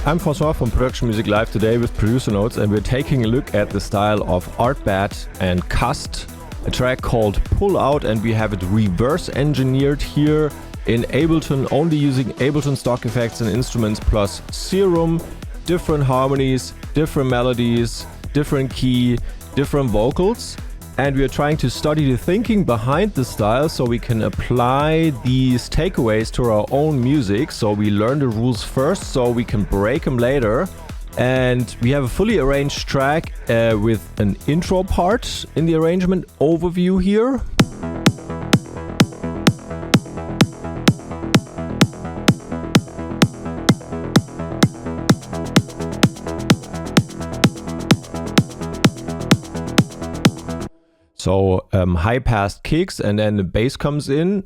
I'm Francois from Production Music Live today with Producer Notes, and we're taking a look at the style of Artbat and KAS, a track called Pull Out, and we have it reverse engineered here in Ableton, only using Ableton stock effects and instruments plus Serum, different harmonies, different melodies, different key, different vocals. And we are trying to study the thinking behind the style so we can apply these takeaways to our own music. So we learn the rules first so we can break them later. And we have a fully arranged track with an intro part in the arrangement overview here. So high-passed kicks, and then the bass comes in.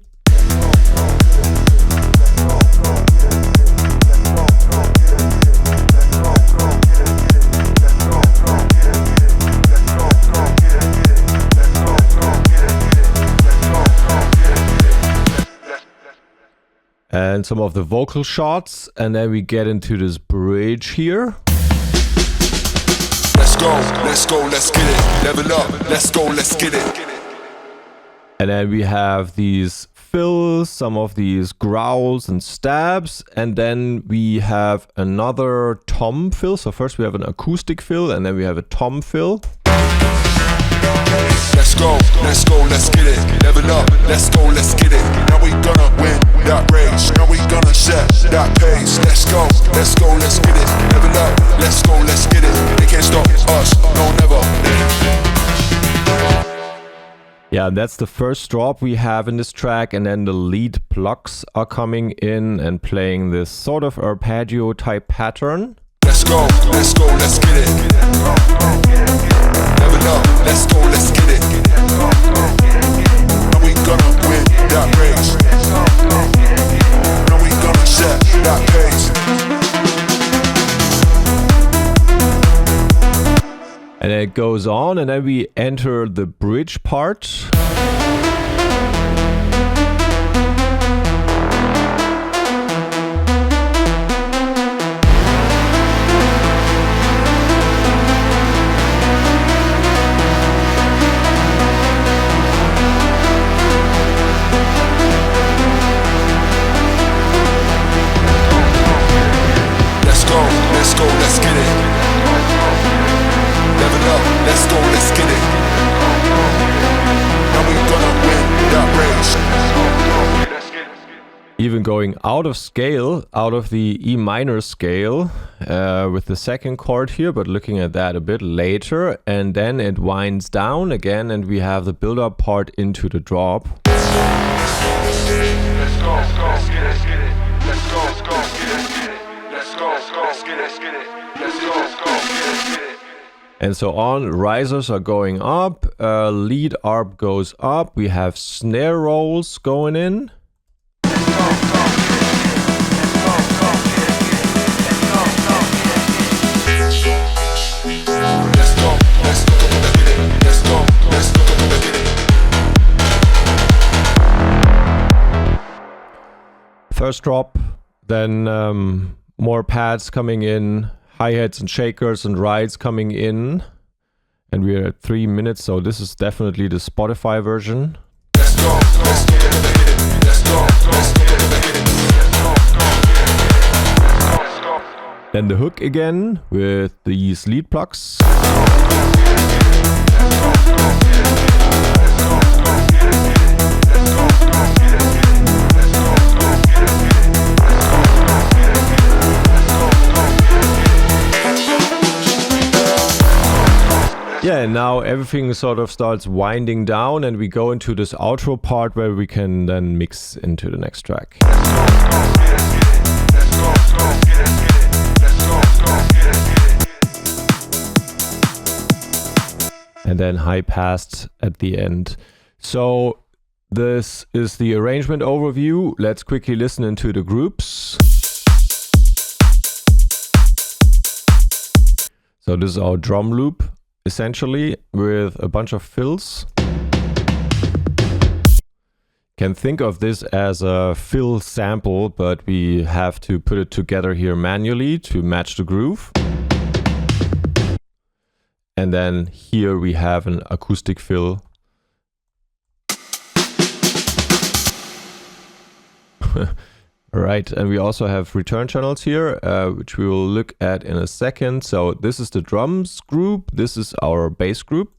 And some of the vocal shots, and then we get into this bridge here. Let's go, let's get it. Level up, let's go, let's get it. And then we have these fills, some of these growls and stabs, and then we have another tom fill. So first we have an acoustic fill, and then we have a tom fill. Let's go, let's get it. Level up, let's go, let's get it. Now we gonna win that race. Now we gonna set that pace. Let's go, let's get it. Level up, let's go, let's get it. They can't stop us, no never. Yeah, that's the first drop we have in this track, and then the lead Plucks are coming in and playing this sort of arpeggio type pattern. Let's go, let's get it. Level up, let's go, let's get it. Now we gonna win that race. Now we gonna set that pace. And then it goes on, and then we enter the bridge part. Let's get it. Level up, let's go, let's get it. Now we gonna win that race. Even going out of scale, out of the E minor scale with the second chord here, but looking at that a bit later. And then it winds down again, and we have the build-up part into the drop. Let's go, let's get it, let's get it. Let's go, let's get it. Let's go, let's get it, let's get it. Let's go, let's get it. And so on. Risers are going up, lead arp goes up, we have snare rolls going in. First drop, then more pads coming in, hi-hats and shakers and rides coming in, and we're at 3 minutes, so this is definitely the Spotify version. Let's go, let's get it. Let's go, let's get it. Then the hook again with these lead plucks. Yeah, and now everything sort of starts winding down, and we go into this outro part where we can then mix into the next track. And then high passed at the end. So this is the arrangement overview. Let's quickly listen into the groups. So this is our drum loop, essentially, with a bunch of fills. can think of this as a fill sample, but we have to put it together here manually to match the groove. And then here we have an acoustic fill. Right, and we also have return channels here, which we will look at in a second. So this is the drums group, this is our bass group.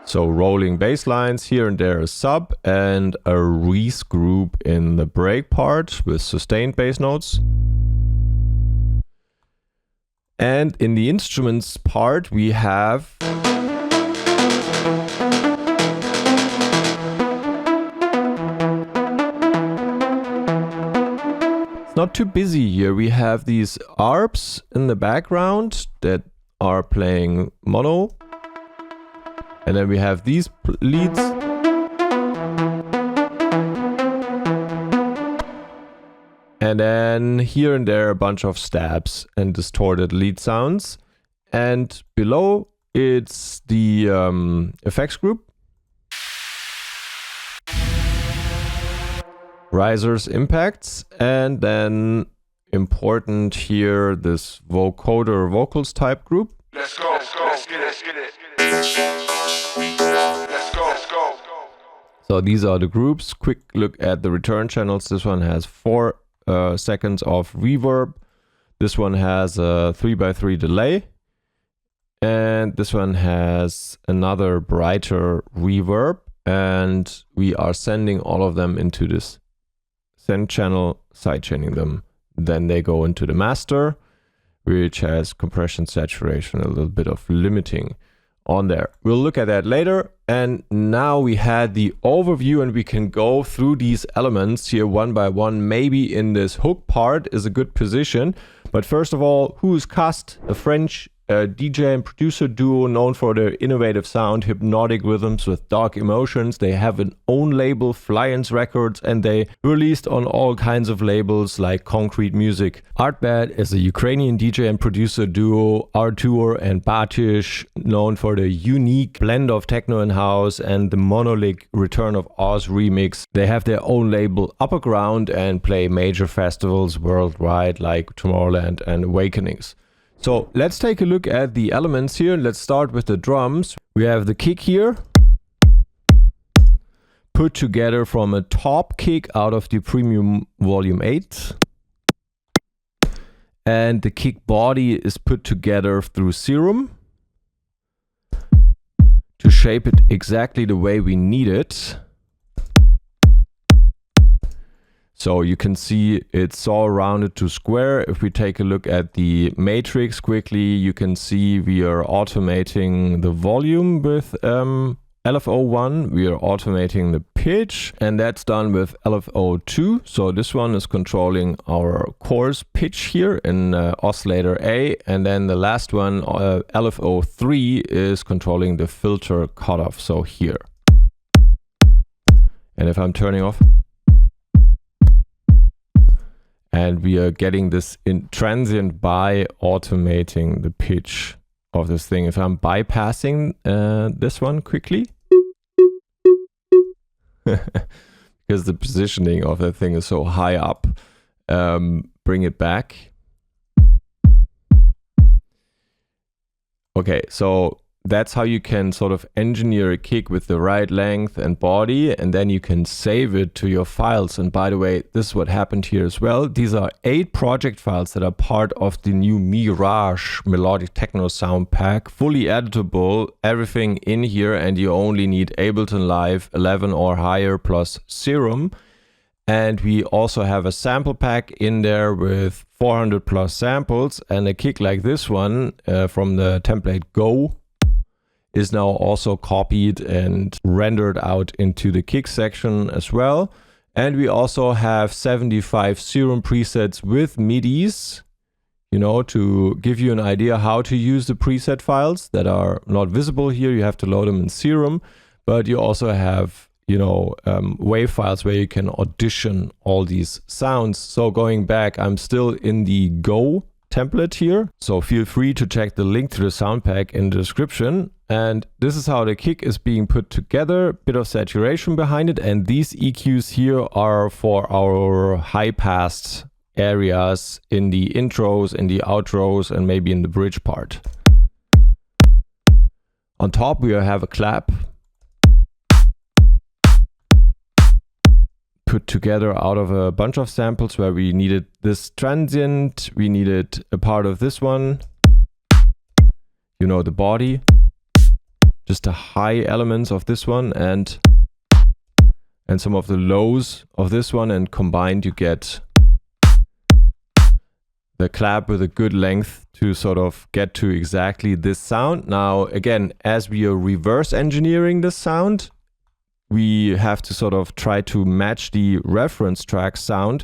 So rolling bass lines, here and there a sub and a Reese group in the break part with sustained bass notes. And in the instruments part we have it's not too busy here. We have these arps in the background that are playing mono. And then we have these leads. And then here and there a bunch of stabs and distorted lead sounds. And below it's the effects group. Risers, impacts, and then important here this vocoder vocals type group. Let's go, let's get it, let's get it. Let's go. So these are the groups. Quick look at the return channels. This one has 4 seconds of reverb. This one has a 3x3 delay. And this one has another brighter reverb. And we are sending all of them into this send channel, sidechaining them. Then they go into the master, which has compression, saturation, a little bit of limiting on there. We'll look at that later. And now we had the overview and we can go through these elements here one by one. Maybe in this hook part is a good position. But first of all, who is KAS? A French DJ and producer duo known for their innovative sound, hypnotic rhythms with dark emotions. They have an own label, Flyance Records, and they released on all kinds of labels like Concrete Music. Artbat is a Ukrainian DJ and producer duo, Artur and Batish, known for their unique blend of techno and house and the monolithic Return of Oz remix. They have their own label, Upper Ground, and play major festivals worldwide like Tomorrowland and Awakenings. So let's take a look at the elements here. Let's start with the drums. We have the kick here, put together from a top kick out of the Premium Volume 8. And the kick body is put together through Serum to shape it exactly the way we need it. So you can see it's all rounded to square. If we take a look at the matrix quickly, you can see we are automating the volume with LFO1. We are automating the pitch, and that's done with LFO2. So this one is controlling our coarse pitch here in oscillator A. And then the last one, LFO3, is controlling the filter cutoff. So here. And if I'm turning off, and we are getting this in transient by automating the pitch of this thing. If I'm bypassing this one quickly, because the positioning of that thing is so high up, bring it back. Okay, so that's how you can sort of engineer a kick with the right length and body, and then you can save it to your files. And by the way, this is what happened here as well. These are 8 project files that are part of the new Mirage Melodic Techno sound pack, fully editable, everything in here, and you only need Ableton Live 11 or higher plus Serum. And we also have a sample pack in there with 400 plus samples, and a kick like this one from the template Go is now also copied and rendered out into the kick section as well. And we also have 75 Serum presets with MIDIs, you know, to give you an idea how to use the preset files that are not visible here. You have to load them in Serum, but you also have, you know, WAV files where you can audition all these sounds. So going back, I'm still in the Go template here. So feel free to check the link to the sound pack in the description. And this is how the kick is being put together, bit of saturation behind it. And these EQs here are for our high pass areas in the intros, in the outros, and maybe in the bridge part. On top, we have a clap put together out of a bunch of samples where we needed this transient, we needed a part of this one, you know, the body, just the high elements of this one and some of the lows of this one, and combined you get the clap with a good length to sort of get to exactly this sound. Now, again, as we are reverse engineering this sound, we have to sort of try to match the reference track sound,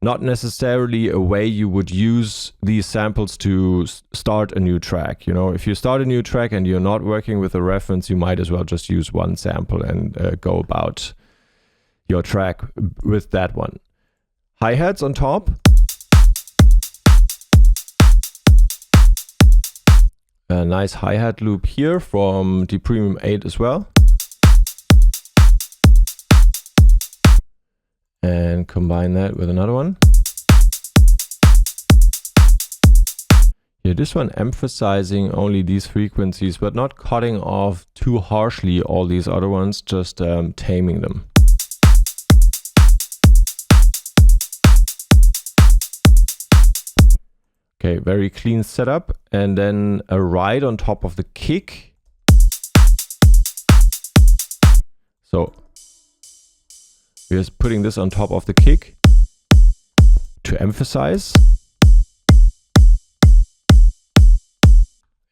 not necessarily a way you would use these samples to start a new track. You know, if you start a new track and you're not working with a reference, you might as well just use one sample and go about your track with that one. Hi-hats on top. A nice hi-hat loop here from the Premium 8 as well. And combine that with another one. Yeah, this one emphasizing only these frequencies, but not cutting off too harshly all these other ones, just taming them. Okay, very clean setup. And then a ride on top of the kick. So we're just putting this on top of the kick to emphasize.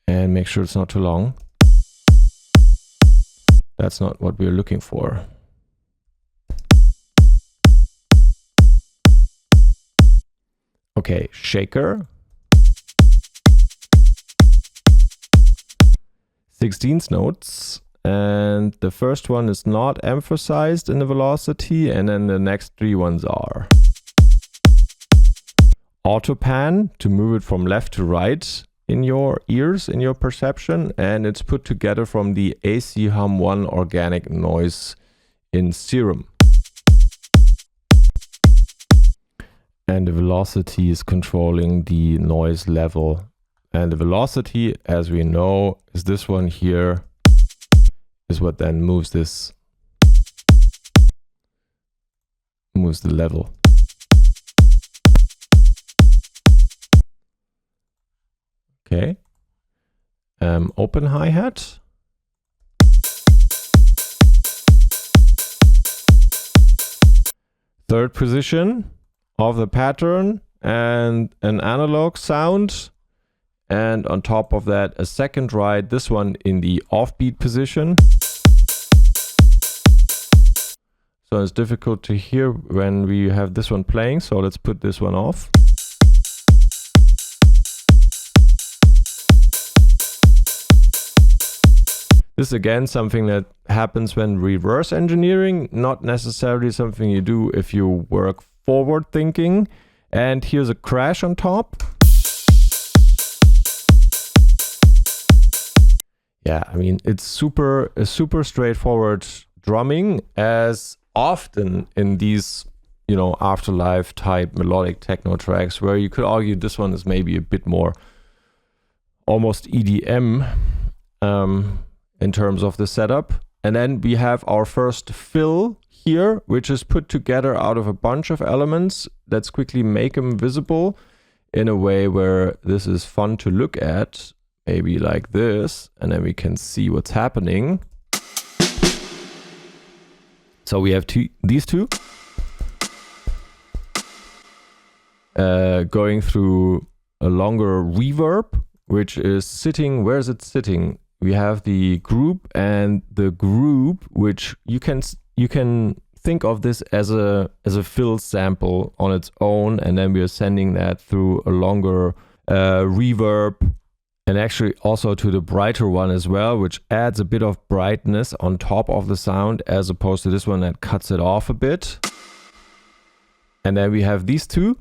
And make sure it's not too long. That's not what we're looking for. Okay, shaker. 16th notes, and the first one is not emphasized in the velocity, and then the next three ones are. Auto pan to move it from left to right in your ears, in your perception, and it's put together from the AC Hum 1 organic noise in Serum. And the velocity is controlling the noise level. And the velocity, as we know, is this one here, is what then moves this, moves the level. Okay. Open hi-hat. Third position of the pattern and an analog sound. And on top of that, a second ride, this one in the offbeat position. So it's difficult to hear when we have this one playing, so let's put this one off. This is again something that happens when reverse engineering, not necessarily something you do if you work forward thinking. And here's a crash on top. Yeah, I mean, it's super straightforward drumming, as often in these, you know, afterlife type melodic techno tracks, where you could argue this one is maybe a bit more almost EDM in terms of the setup. And then we have our first fill here, which is put together out of a bunch of elements. Let's quickly make them visible in a way where this is fun to look at. Maybe like this, and then we can see what's happening. So we have these two going through a longer reverb, which is sitting. Where is it sitting? We have the group and the group, which you can think of this as a fill sample on its own, and then we are sending that through a longer reverb. And actually also to the brighter one as well, which adds a bit of brightness on top of the sound, as opposed to this one that cuts it off a bit. And then we have these two.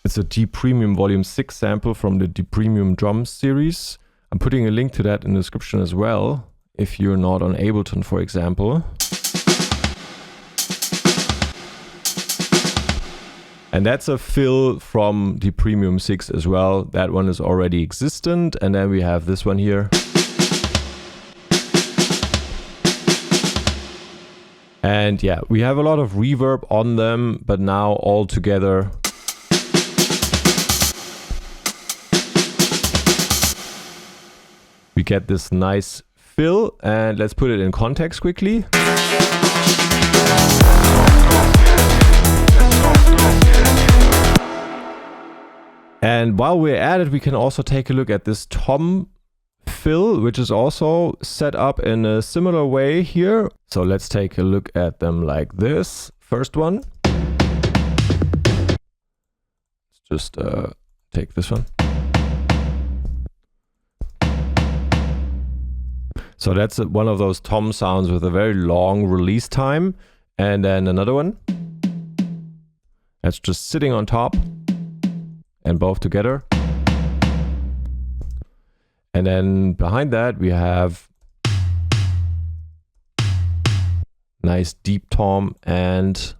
It's a D Premium Volume 6 sample from the D Premium Drums series. I'm putting a link to that in the description as well, if you're not on Ableton, for example. And that's a fill from the Premium 6 as well. That one is already existent. And then we have this one here. And yeah, we have a lot of reverb on them, but now all together we get this nice fill. And let's put it in context quickly. And while we're at it, we can also take a look at this tom fill, which is also set up in a similar way here. So let's take a look at them like this. First one. Let's just take this one. So that's one of those tom sounds with a very long release time. And then another one. That's just sitting on top. And both together. And then behind that we have nice deep tom and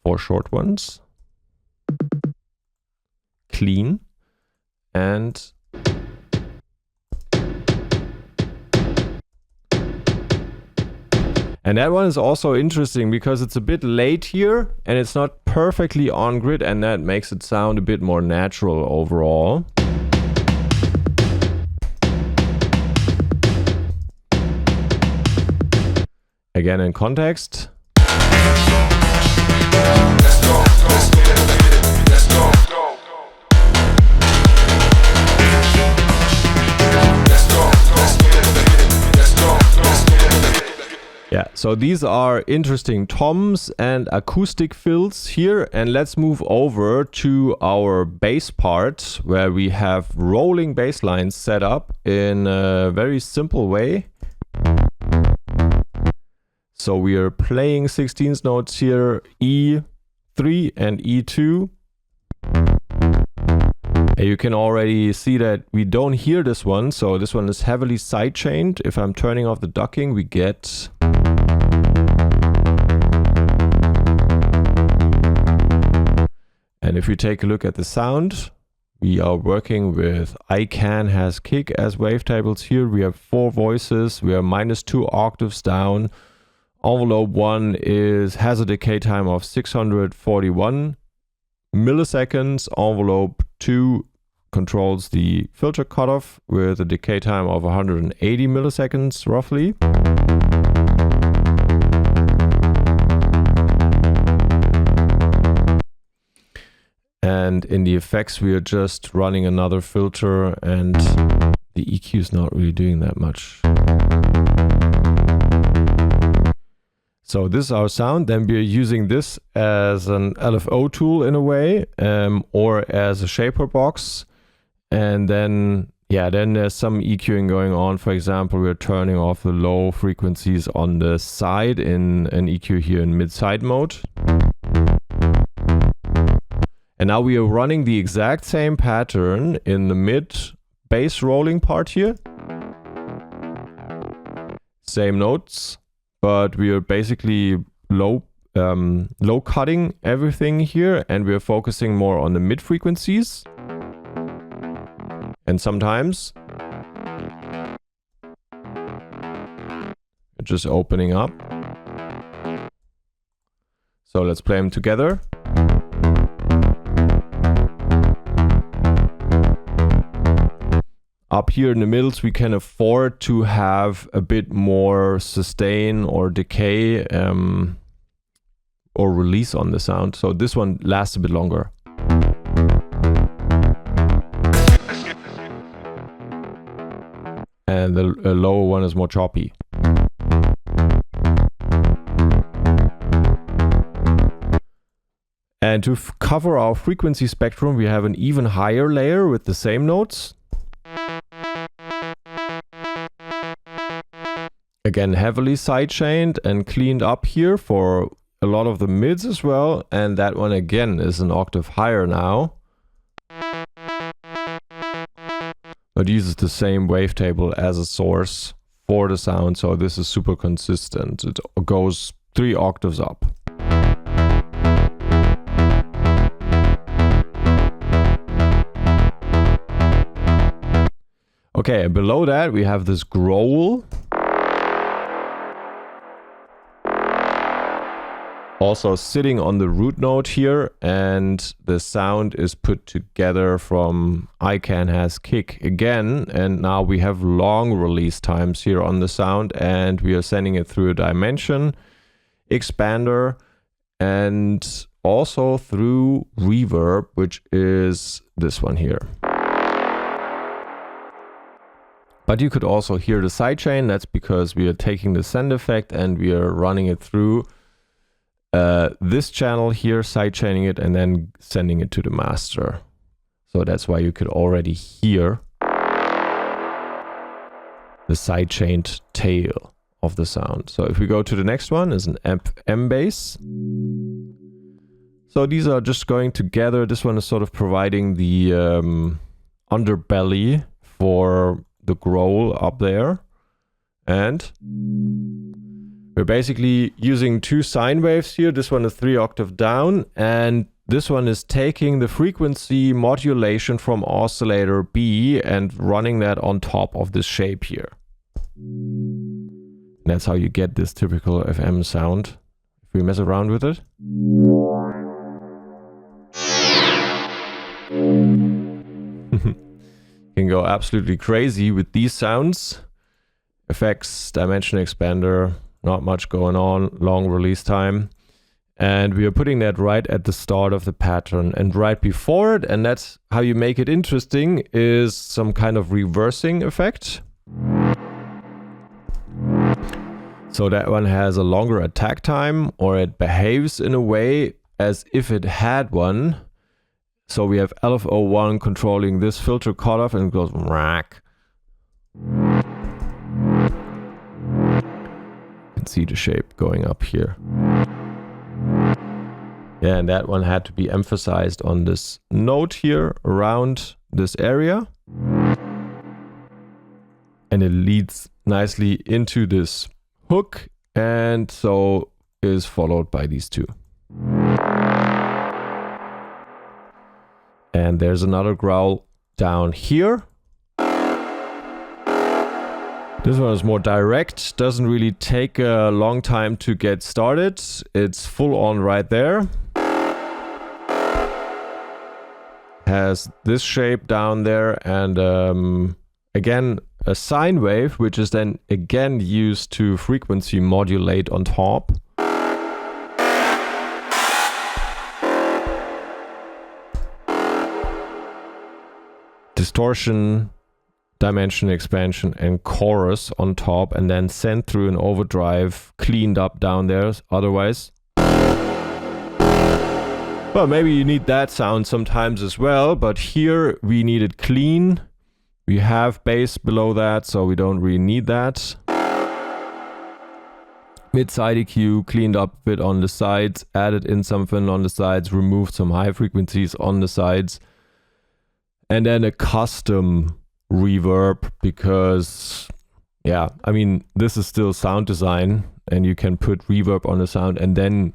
4 short ones. Clean. And that one is also interesting because it's a bit late here and it's not perfectly on grid, and that makes it sound a bit more natural overall. Again in context. Let's go, let's go, let's go. Yeah, so these are interesting toms and acoustic fills here, and let's move over to our bass part where we have rolling bass lines set up in a very simple way. So we are playing 16th notes here, E3 and E2. And you can already see that we don't hear this one, so this one is heavily sidechained. If I'm turning off the ducking, we get and if we take a look at the sound, we are working with ICANN has kick as wavetables here. We have 4 voices. We are -2 octaves down. Envelope 1 has a decay time of 641 milliseconds. Envelope 2 controls the filter cutoff with a decay time of 180 milliseconds roughly. And in the effects, we are just running another filter, and the EQ is not really doing that much. So this is our sound. Then we are using this as an LFO tool in a way, or as a shaper box. And then, yeah, then there's some EQing going on. For example, we're turning off the low frequencies on the side in an EQ here in mid-side mode. And now we are running the exact same pattern in the mid bass rolling part here. Same notes, but we are basically low cutting everything here, and we are focusing more on the mid frequencies. And sometimes we're just opening up. So let's play them together. Up here in the middles, we can afford to have a bit more sustain or decay or release on the sound. So this one lasts a bit longer. And the lower one is more choppy. And to cover our frequency spectrum, we have an even higher layer with the same notes. Again, heavily sidechained and cleaned up here for a lot of the mids as well, and that one again is an octave higher now. But uses the same wavetable as a source for the sound, so this is super consistent. It goes 3 octaves up. Okay, and below that we have this Growl. Also sitting on the root note here, and the sound is put together from has kick again, and now we have long release times here on the sound, and we are sending it through a dimension expander and also through reverb, which is this one here. But you could also hear the sidechain. That's because we are taking the send effect and we are running it through this channel here, sidechaining it, and then sending it to the master. So that's why you could already hear the sidechained tail of the sound. So if we go to the next one, is an M bass. So these are just going together. This one is sort of providing the underbelly for the growl up there, and we're basically using 2 sine waves here. This one is 3 octave down, and this one is taking the frequency modulation from oscillator B and running that on top of this shape here. That's how you get this typical FM sound if we mess around with it. Can go absolutely crazy with these sounds. Effects, dimension expander, not much going on, long release time. And we are putting that right at the start of the pattern, and right before it, and that's how you make it interesting, is some kind of reversing effect. So that one has a longer attack time, or it behaves in a way as if it had one. So we have LFO1 controlling this filter cutoff, and it goes rack. You can see the shape going up here. Yeah, and that one had to be emphasized on this note here around this area. And it leads nicely into this hook, and so is followed by these 2. And there's another growl down here. This one is more direct, doesn't really take a long time to get started. It's full on right there. Has this shape down there, and again a sine wave, which is then again used to frequency modulate on top. Distortion, dimension expansion, and chorus on top, and then sent through an overdrive, cleaned up down there otherwise. Well, maybe you need that sound sometimes as well, but here we need it clean. We have bass below that, so we don't really need that. Mid-side EQ, cleaned up a bit on the sides, added in something on the sides, removed some high frequencies on the sides. And then a custom reverb, because, yeah, I mean, this is still sound design, and you can put reverb on the sound and then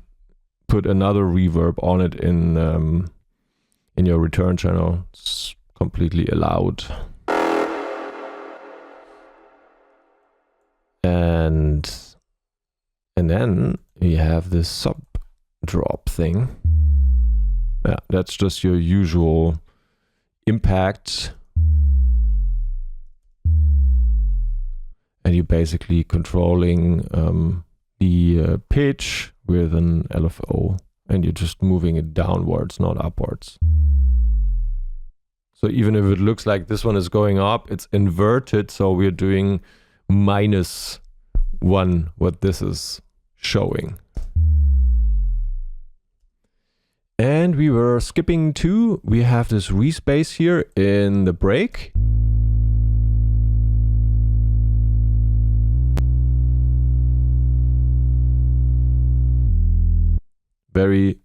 put another reverb on it in your return channel. It's completely allowed. And then we have this sub drop thing. Yeah, that's just your usual impact, and you're basically controlling the pitch with an LFO, and you're just moving it downwards, not upwards. So even if it looks like this one is going up, it's inverted, so we're doing -1 what this is showing. And we were skipping to, we have this respace here in the break. very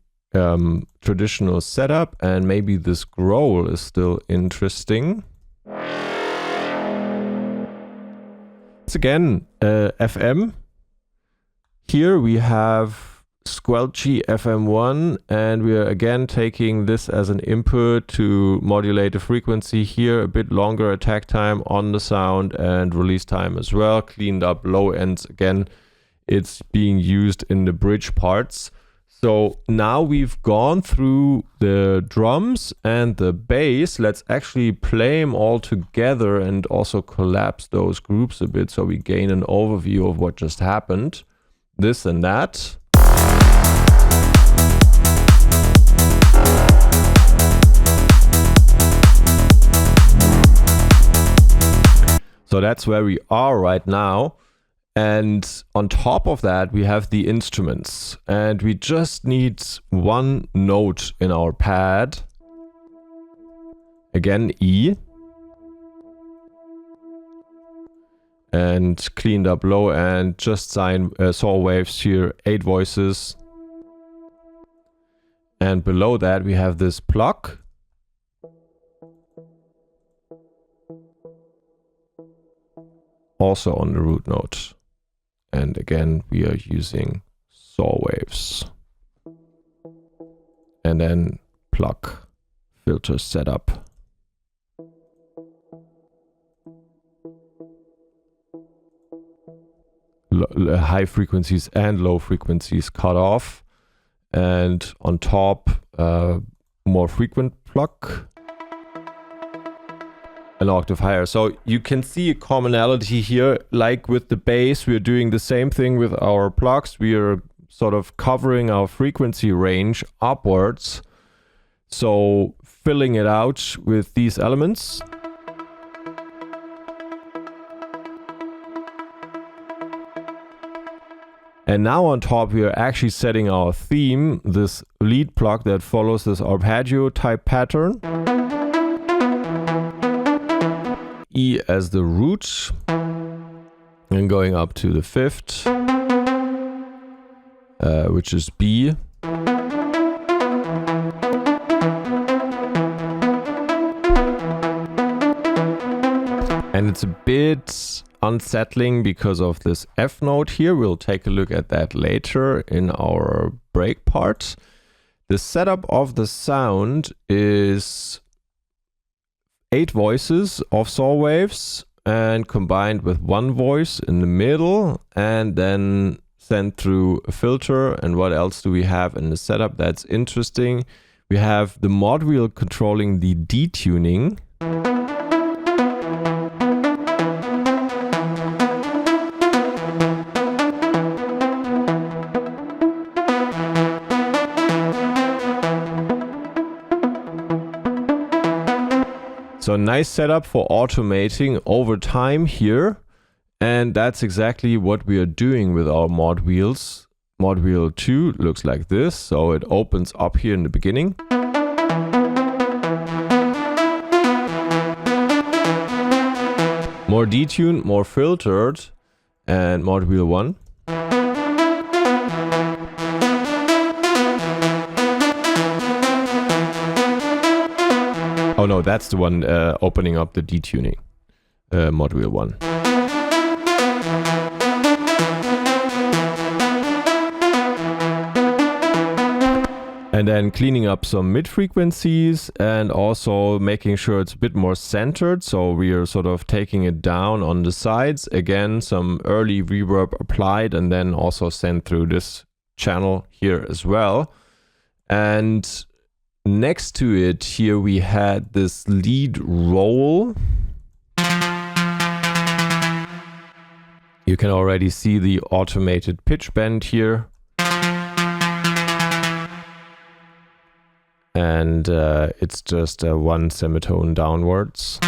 traditional setup, and maybe this growl is still interesting. It's again FM. Here we have squelchy FM1, and we are again taking this as an input to modulate the frequency here, a bit longer attack time on the sound and release time as well, cleaned up low ends again. It's being used in the bridge parts. So now we've gone through the drums and the bass. Let's actually play them all together and also collapse those groups a bit so we gain an overview of what just happened. This and that. So that's where we are right now. And on top of that, we have the instruments, and we just need one note in our pad. Again, E. And cleaned up low, and just saw waves here, 8 voices. And below that, we have this pluck. Also on the root note. And again, we are using saw waves. And then pluck filter setup. High frequencies and low frequencies cut off. And on top, more frequent pluck. An octave higher. So you can see a commonality here. Like with the bass, we're doing the same thing with our plucks. We are sort of covering our frequency range upwards. So filling it out with these elements. And now on top, we are actually setting our theme, this lead pluck that follows this arpeggio type pattern. E as the root, and going up to the 5th, which is B. And it's a bit unsettling because of this F note here. We'll take a look at that later in our break part. The setup of the sound is 8 voices of saw waves and combined with 1 voice in the middle, and then sent through a filter. And what else do we have in the setup that's interesting? We have the mod wheel controlling the detuning. So nice setup for automating over time here. And that's exactly what we are doing with our mod wheels. Mod wheel 2 looks like this. So it opens up here in the beginning. More detuned, more filtered, and mod wheel 1. Oh no, that's the one opening up the detuning, mod wheel 1. And then cleaning up some mid frequencies and also making sure it's a bit more centered. So we are sort of taking it down on the sides. Again, some early reverb applied and then also sent through this channel here as well. And next to it here we had this lead roll. You can already see the automated pitch bend here. And it's just 1 semitone downwards.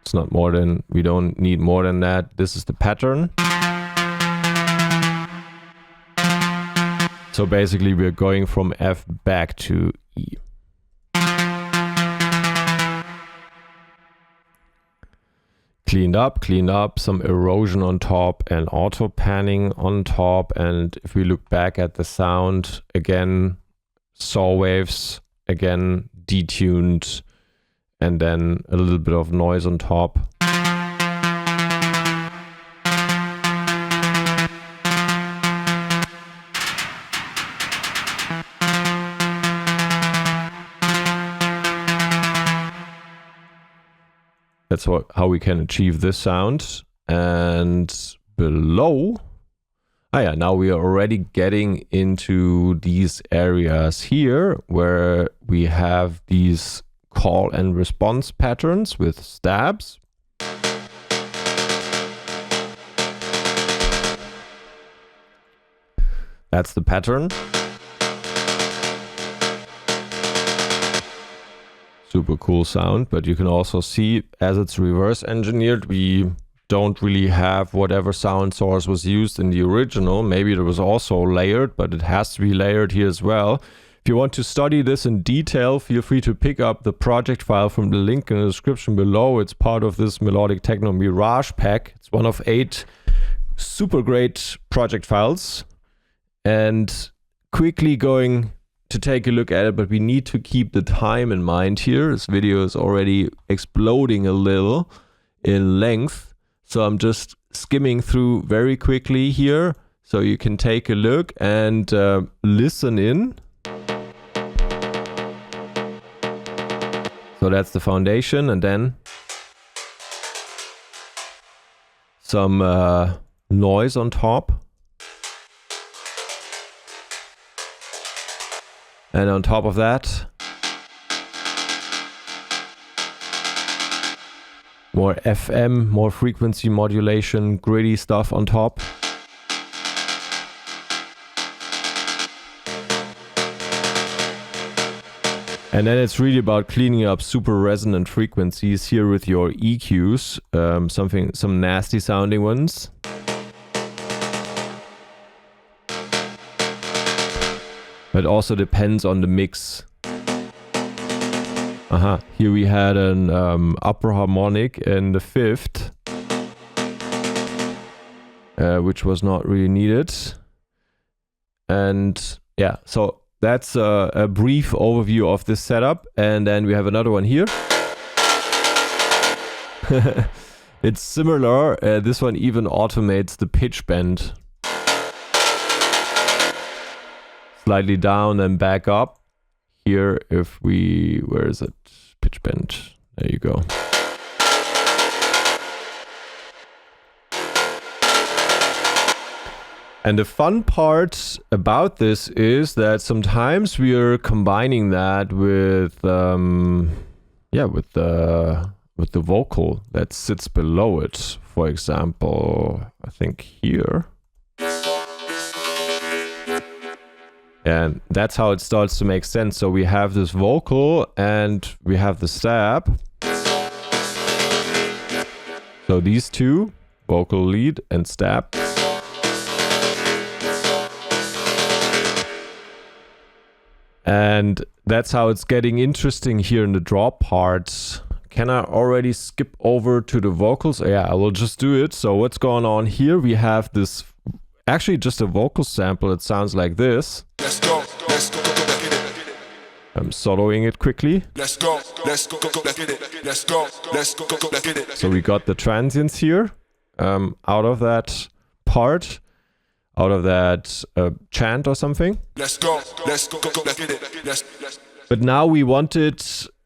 It's not more than, we don't need more than that. This is the pattern. So basically we're going from F back to E. cleaned up, some erosion on top and auto panning on top. And if we look back at the sound, again, saw waves, again, detuned, and then a little bit of noise on top. That's how we can achieve this sound. And below, now we are already getting into these areas here where we have these call and response patterns with stabs. That's the pattern. Super cool sound, but you can also see as it's reverse engineered, we don't really have whatever sound source was used in the original. Maybe it was also layered, but it has to be layered here as well. If you want to study this in detail, feel free to pick up the project file from the link in the description below. It's part of this Melodic Techno Mirage pack. It's one of 8 super great project files. And quickly going to take a look at it, but we need to keep the time in mind here. This video is already exploding a little in length, so I'm just skimming through very quickly here so you can take a look and listen in. So that's the foundation, and then some noise on top. And on top of that, more FM, more frequency modulation, gritty stuff on top. And then it's really about cleaning up super resonant frequencies here with your EQs, some nasty sounding ones. It also depends on the mix. Here we had an upper harmonic in the 5th, which was not really needed. And yeah, so that's a brief overview of this setup. And then we have another one here. It's similar. This one even automates the pitch bend. Slightly down and back up. Here, if we, where is it? Pitch bend. There you go. And the fun part about this is that sometimes we are combining that with, with the vocal that sits below it. For example, I think here. And that's how it starts to make sense. So we have this vocal and we have the stab. So these two, vocal lead and stab. And that's how it's getting interesting here in the drop parts. Can I already skip over to the vocals? Yeah, I will just do it. So what's going on here? We have this, actually just a vocal sample. It sounds like this. Let's go, let's go, let's get it. I'm soloing it quickly. Let's go, let's go, let's get it. Let's go, let's go, let's get it. So we got the transients here out of that part, out of that chant or something. Let's go, let's go, let's get it. Let's. But now we wanted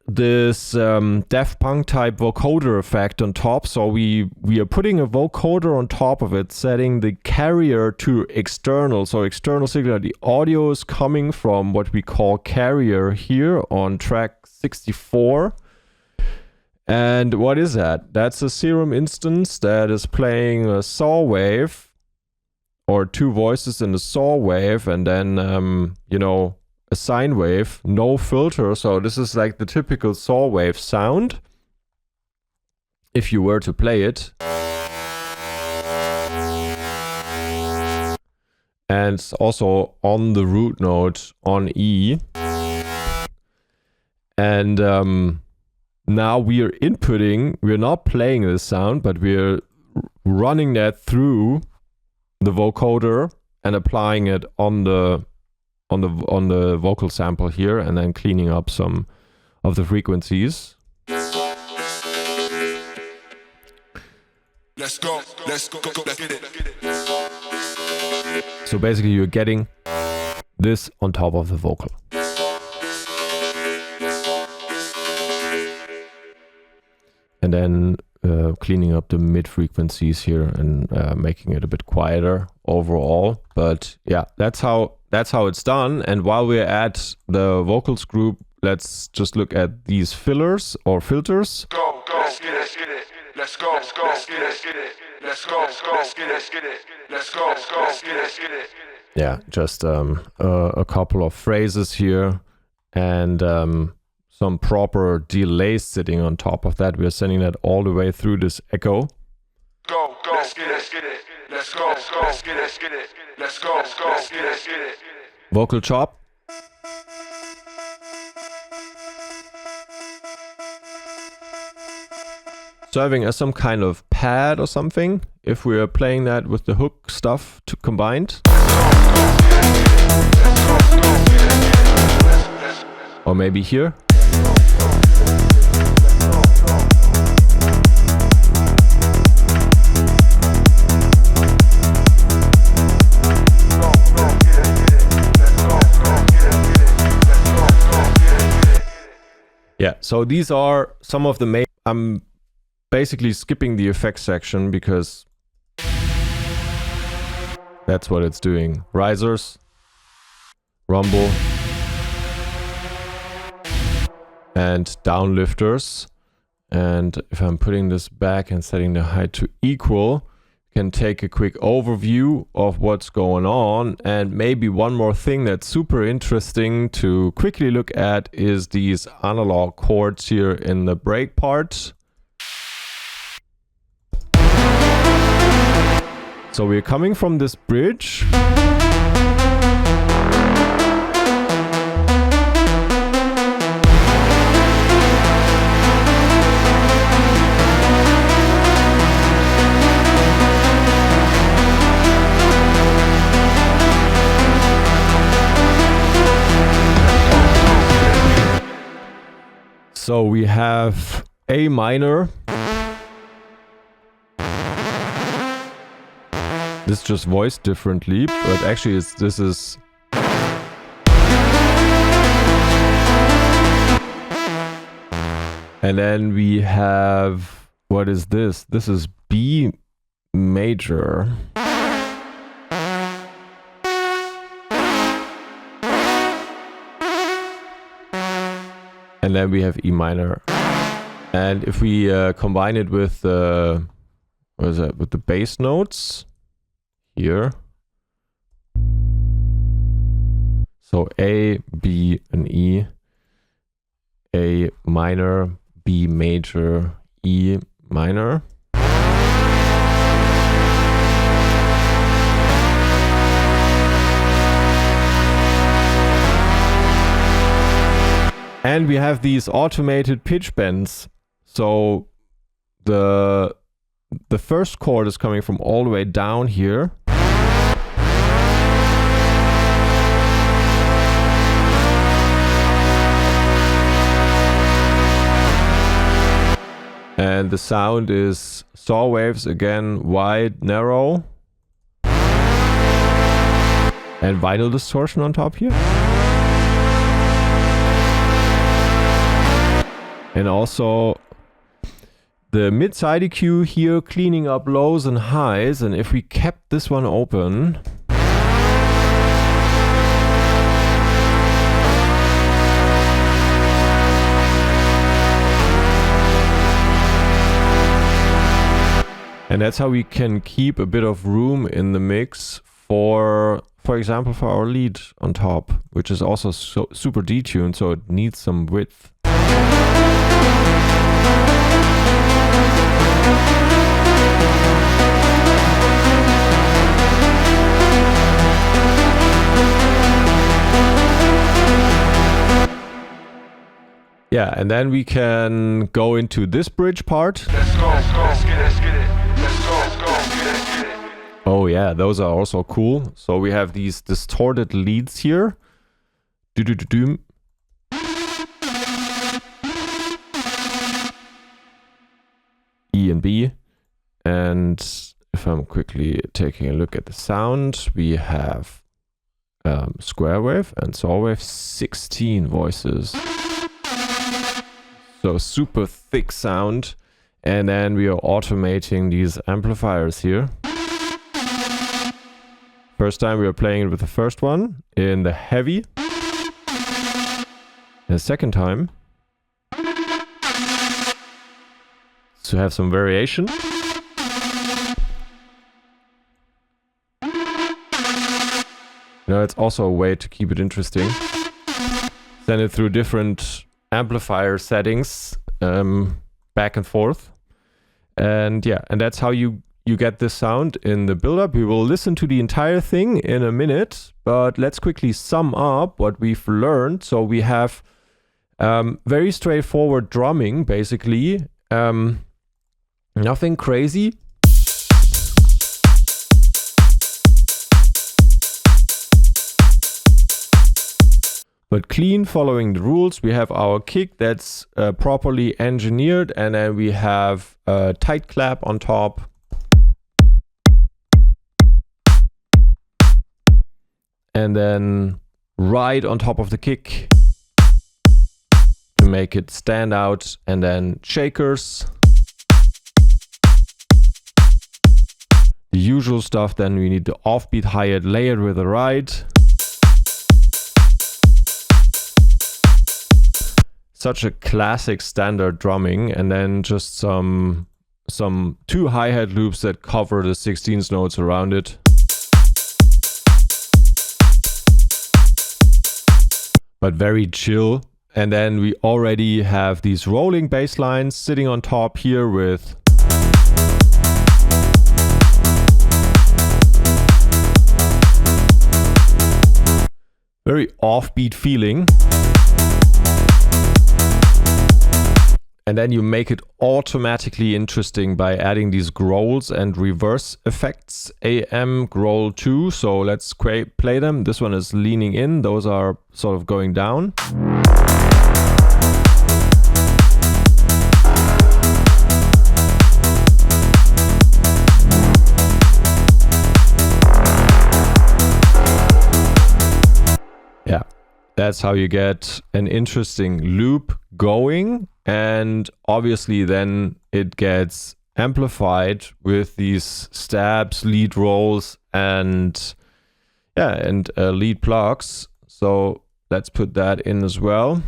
this Daft Punk type vocoder effect on top, so we are putting a vocoder on top of it, setting the carrier to external. So external signal, the audio is coming from what we call carrier here on track 64. And what is that? That's a Serum instance that is playing a saw wave, or 2 voices in the saw wave, and then a sine wave, no filter. So this is like the typical saw wave sound if you were to play it. And it's also on the root note on E. And now we are inputting, we're not playing this sound, but we're running that through the vocoder and applying it on the vocal sample here, and then cleaning up some of the frequencies. Let's go, let's get it. So basically you're getting this on top of the vocal. And then cleaning up the mid frequencies here and making it a bit quieter overall. But yeah, that's how it's done. And while we're at the vocals group, let's just look at these fillers or filters. Go, let's get it. Let's go, let's get it. Let's go, let's get it. Let's go, let's get it. Yeah, just a couple of phrases here and some proper delays sitting on top of that. We're sending that all the way through this echo. Go, let's get it. Let's go, let's get it. Let's go, let's get it. Vocal chop. Serving as some kind of pad or something, if we are playing that with the hook stuff combined. Or maybe here. Yeah, so these are some of the main... I'm basically skipping the effects section because that's what it's doing. Risers, rumble, and downlifters. And if I'm putting this back and setting the height to equal, you can take a quick overview of what's going on. And maybe one more thing that's super interesting to quickly look at is these analog chords here in the break part. So we're coming from this bridge. So we have A minor. This is just voiced differently, but actually this is... And then we have... What is this? This is B major. And then we have E minor. And if we combine it with what is that? With the bass notes here. So A, B, and E. A minor, B major, E minor. And we have these automated pitch bends. So the first chord is coming from all the way down here. And the sound is saw waves again, wide, narrow. And vinyl distortion on top here. And also the mid-side EQ here, cleaning up lows and highs. And if we kept this one open, and that's how we can keep a bit of room in the mix for example, for our lead on top, which is also super detuned, so it needs some width. Yeah, and then we can go into this bridge part. Let's go, let's get it, let's get it. Let's go, get it. Oh yeah, those are also cool. So we have these distorted leads here. Do-do-do-doom. E and B. And if I'm quickly taking a look at the sound, we have square wave and saw wave, 16 voices. So super thick sound. And then we are automating these amplifiers here. First time we are playing it with the first one in the heavy. The second time to have some variation. You know, it's also a way to keep it interesting. Send it through different amplifier settings, back and forth. And yeah, and that's how you get this sound in the build-up. We will listen to the entire thing in a minute, but let's quickly sum up what we've learned. So we have very straightforward drumming, basically. Nothing crazy. But clean, following the rules. We have our kick that's properly engineered, and then we have a tight clap on top. And then right on top of the kick to make it stand out, and then shakers. The usual stuff, then we need the offbeat hi-hat layered with a ride. Such a classic standard drumming, and then just some 2 hi-hat loops that cover the 16th notes around it. But very chill. And then we already have these rolling bass lines sitting on top here with very offbeat feeling. And then you make it automatically interesting by adding these growls and reverse effects, AM, Growl 2. So let's play them. This one is leaning in. Those are sort of going down. Yeah, that's how you get an interesting loop going. And obviously then it gets amplified with these stabs, lead rolls, and lead plucks. So let's put that in as well.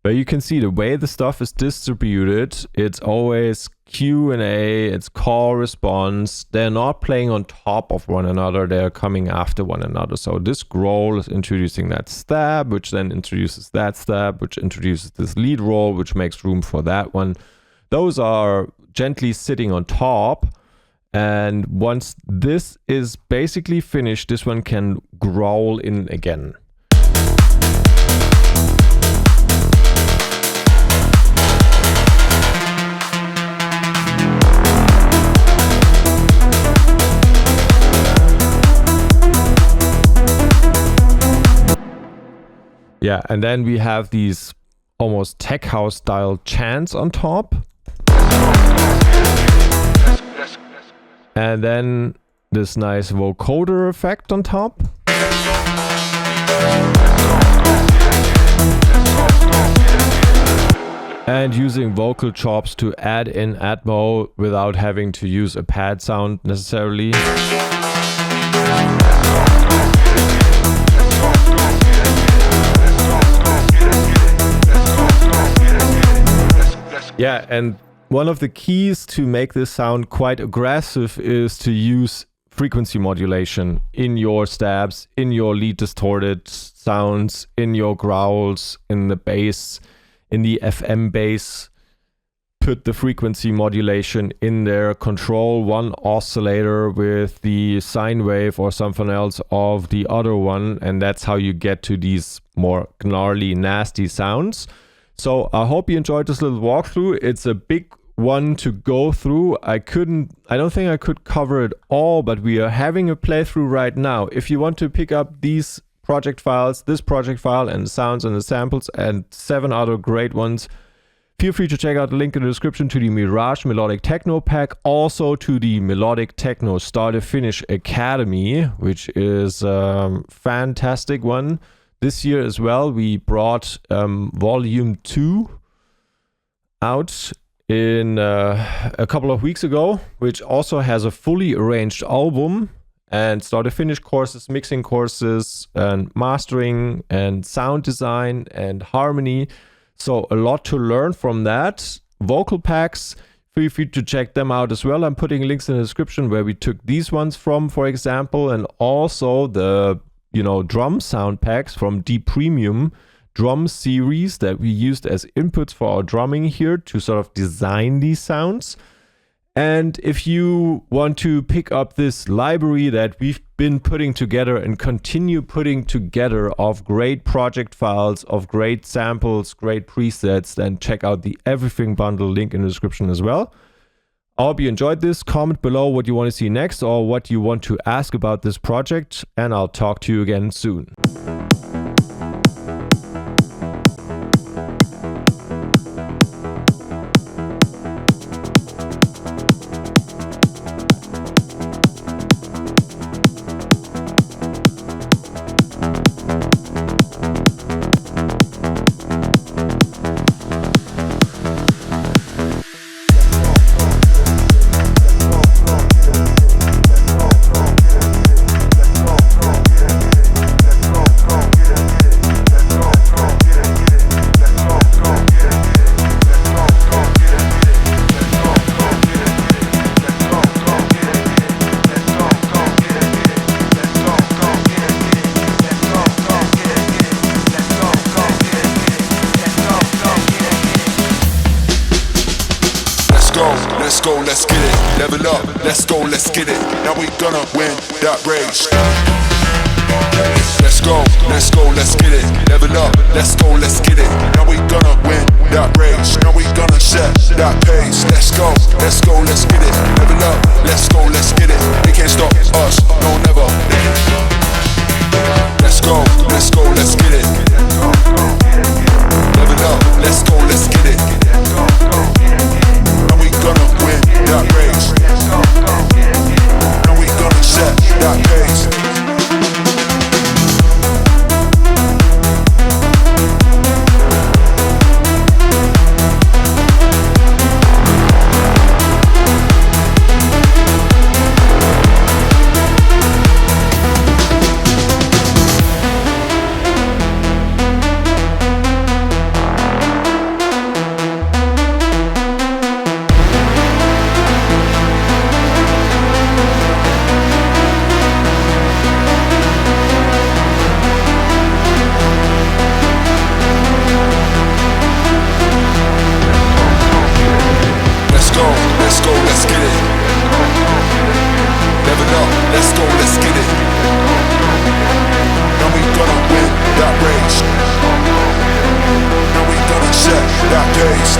But you can see the way the stuff is distributed, it's always Q&A, it's call response. They're not playing on top of one another, they're coming after one another. So this growl is introducing that stab, which then introduces that stab, which introduces this lead roll, which makes room for that one. Those are gently sitting on top. And once this is basically finished, this one can growl in again. Yeah, and then we have these almost tech house style chants on top. And then this nice vocoder effect on top. And using vocal chops to add in Atmo without having to use a pad sound necessarily. Yeah, and one of the keys to make this sound quite aggressive is to use frequency modulation in your stabs, in your lead distorted sounds, in your growls, in the bass, in the FM bass. put the frequency modulation in there, control one oscillator with the sine wave or something else of the other one, and that's how you get to these more gnarly, nasty sounds. So I hope you enjoyed this little walkthrough. It's a big one to go through. I don't think I could cover it all, but we are having a playthrough right now. If you want to pick up these project files, this project file and the sounds and the samples and 7 other great ones, feel free to check out the link in the description to the Mirage Melodic Techno pack, also to the Melodic Techno Start to Finish Academy, which is a fantastic one. This year as well, we brought volume 2 out in a couple of weeks ago, which also has a fully arranged album and start to finish courses, mixing courses, and mastering and sound design and harmony. So a lot to learn from that. Vocal packs, feel free to check them out as well. I'm putting links in the description where we took these ones from, for example, and also the drum sound packs from D Premium drum series that we used as inputs for our drumming here to sort of design these sounds. And if you want to pick up this library that we've been putting together and continue putting together of great project files, of great samples, great presets, then check out the Everything Bundle, link in the description as well. I hope you enjoyed this. Comment below what you want to see next or what you want to ask about this project, and I'll talk to you again soon. Let's go, let's get it. Level up, let's go, let's get it. Now we gonna win that race. Let's go, let's get it. Level up, let's go, let's get it. Now we gonna win that race. Now we gonna set that pace. Let's go, let's get it. Level up, let's go, let's get it. They can't stop us, no never. Let's go, let's get it. Level up, let's go, let's get it. Now we gonna win that race. Now we gonna set that pace. Let's get it. Level up, let's go, let's get it. Now we gonna win that race. Now we gonna set that pace.